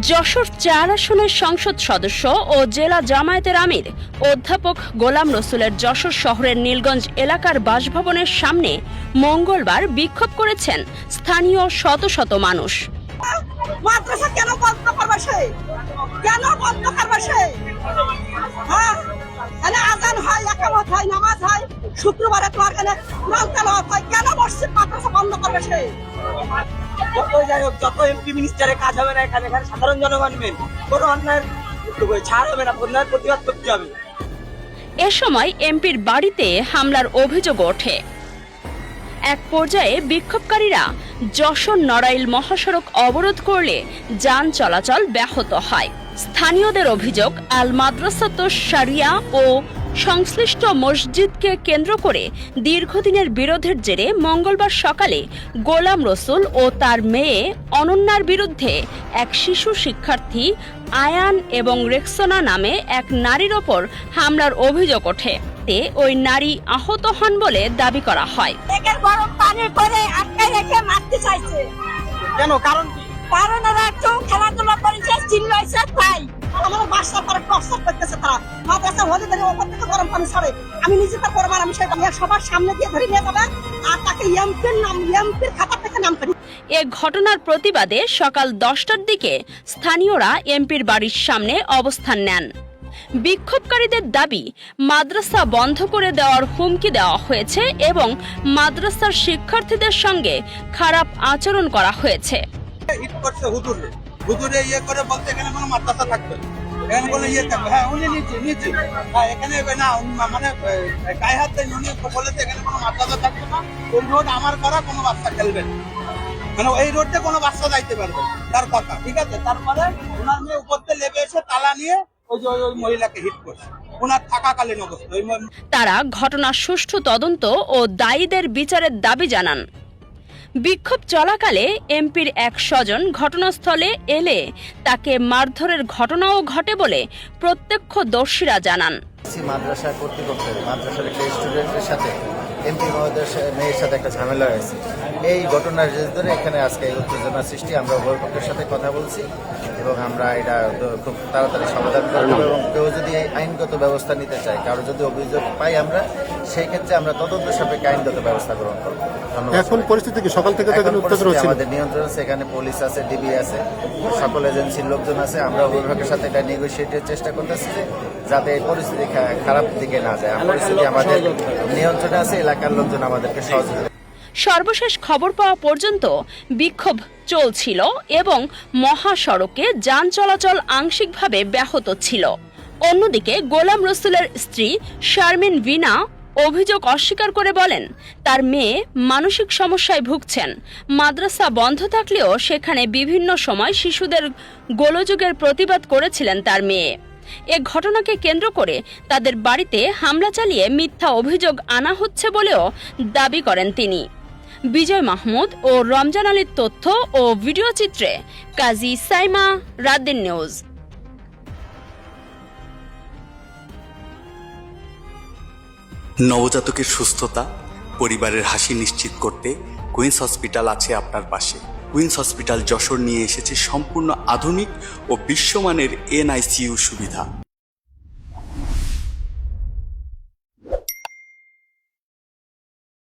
যশোর ৪ আসনের সংসদ সদস্য ও জেলা জামায়াতের আমির অধ্যাপক গোলাম রসুলের যশোর শহরের নীলগঞ্জ এলাকার বাসভবনের সামনে মঙ্গলবার বিক্ষোভ করেছেন স্থানীয় শত শত মানুষ। মাদ্রাসা কেন বন্ধ করবে সে? কেন বন্ধ করবে সে? হ্যাঁ, আজান হয়, একামত হয়, নামাজ হয়, শুক্রবারে তো এখানে কোরআন তেলাওয়াত হয়, কেন মসজিদ মাদ্রাসা বন্ধ করবে সে? যত এমপি মিনিস্টারের কাজ হবে না, এখানে সাধারণ জনগণ মেন কোনো অন্যায়ের ছাড় হবে না, অন্যায়ের প্রতিবাদ করতে হবে। এ সময় এমপির বাড়িতে হামলার অভিযোগ ওঠে। এক পর্যায়ে বিক্ষোভকারীরা যশোর নড়াইল মহাসড়ক অবরোধ করলে যান চলাচল ব্যাহত হয়। স্থানীয়দের অভিযোগ, আল মাদ্রাসাতুশ শারিয়া ও সংশ্লিষ্ট মসজিদকে কেন্দ্র করে দীর্ঘদিনের বিরোধের জেরে মঙ্গলবার সকালে গোলাম রসুল ও তার মেয়ে অনন্যার বিরুদ্ধে এক শিশু শিক্ষার্থী আয়ান এবং রেক্সোনা নামে এক নারীর ওপর হামলার অভিযোগ ওঠে। ওই নারী আহত হন বলে দাবি করা হয়। গরম পানি করে আটকে রেখে মারতে চাইছে। কেন? কারণ কি? কারণ ওরা কেউ খেলাধুলা করেছে, চিল্লাইছে, তাই আমার বাসা পরে টর্চার করতেছে তারা। মাদ্রাসা হলে ধরে ওপর থেকে গরম পানি ছড়ে। আমি নিজে তার পরবার আমি সেটা সবার সামনে দিয়ে ধরে নিয়ে যাবে আর তাকে এমপির খাতা থেকে নাম করি। এ ঘটনার প্রতিবাদে সকাল 10টার দিকে স্থানীয়রা এমপির বাড়ির সামনে অবস্থান নেন। বিক্ষোভকারীদের দাবি, মাদ্রাসা বন্ধ করে দেওয়ার হুমকি দেওয়া হয়েছে এবং মাদ্রাসার শিক্ষার্থীদের সঙ্গে খারাপ আচরণ করা হয়েছে। হুজুরে ইয়ে করে বলতে এখানে কোনো মাদ্রাসা থাকবে, এখানে কোনো ইয়ে থাকবে। হ্যাঁ, উনি নিচে হ্যাঁ, এখানে না মানে গায়ে হাত দেন, উনি বলেছে এখানে কোনো মাদ্রাসা থাকবে না, ওই রোড আমার করা, কোনো বাচ্চা খেলবে না, মানে এই রোডে কোনো বাচ্চা যাইতে পারবে তার কথা। ঠিক আছে, তারপরে ওনার মেয়ে উপরতে লেবে এসে তালা নিয়ে ওই মহিলাকে হিট করছে ওনার থাকাকালীন অবস্থা। তারা ঘটনার সুষ্ঠু তদন্ত ও দায়ীদের বিচারের দাবি জানান। বিক্ষোভ চলাকালে এমপির এক স্বজন ঘটনাস্থলে এলে তাকে মারধরের ঘটনাও ঘটে বলে প্রত্যক্ষদর্শীরা জানান। মাদ্রাসা কর্তৃপক্ষের মাদ্রাসার একটা স্টুডেন্টের সাথে এমপি মহোদয়ের মেয়ের সাথে একটা ঝামেলা হয়েছে। এই ঘটনার জের ধরে এখানে আজকে এই উত্তেজনা সৃষ্টি। আমরা উভয় পক্ষের সাথে কথা বলছি এবং আমরা এটা খুব তাড়াতাড়ি সমাধান করব এবং কেউ যদি আইনগত ব্যবস্থা নিতে চায়, কারো যদি অভিযোগ পাই আমরা, সেই ক্ষেত্রে আমরা তদন্ত সাপেক্ষে আইনগত ব্যবস্থা গ্রহণ করব। এখন পরিস্থিতি কি সকাল থেকে আমাদের নিয়ন্ত্রণ আছে, এখানে পুলিশ আছে, ডিবি আছে, সকল এজেন্সির লোকজন আছে। আমরা উভয় সাথে এটা নেগোসিয়েটের চেষ্টা করতেছি যাতে এই পরিস্থিতি খারাপ দিকে না যায়। পরিস্থিতি আমাদের নিয়ন্ত্রণে আছে, এলাকার লোকজন আমাদেরকে সহযোগিতা। সর্বশেষ খবর পাওয়া পর্যন্ত বিক্ষোভ চলছিল এবং মহাসড়কে যান চলাচল আংশিকভাবে ব্যাহত ছিল। অন্যদিকে গোলাম রসুলের স্ত্রী শারমিন ভিনা অভিযোগ অস্বীকার করে বলেন, তার মেয়ে মানসিক সমস্যায় ভুগছেন। মাদ্রাসা বন্ধ থাকলেও সেখানে বিভিন্ন সময় শিশুদের গোলযোগের প্রতিবাদ করেছিলেন তার মেয়ে। এ ঘটনাকে কেন্দ্র করে তাদের বাড়িতে হামলা চালিয়ে মিথ্যা অভিযোগ আনা হচ্ছে বলেও দাবি করেন তিনি। বিজয় মাহমুদ ও রমজান আলীর তথ্য ও ভিডিও চিত্রে কাজী সাইমা, রাতদিন নিউজ। নবজাতকের সুস্থতা, পরিবারের হাসি নিশ্চিত করতে কুইন্স হসপিটাল আছে আপনার পাশে। কুইন্স হসপিটাল যশোর নিয়ে এসেছে সম্পূর্ণ আধুনিক ও বিশ্বমানের NICU সুবিধা।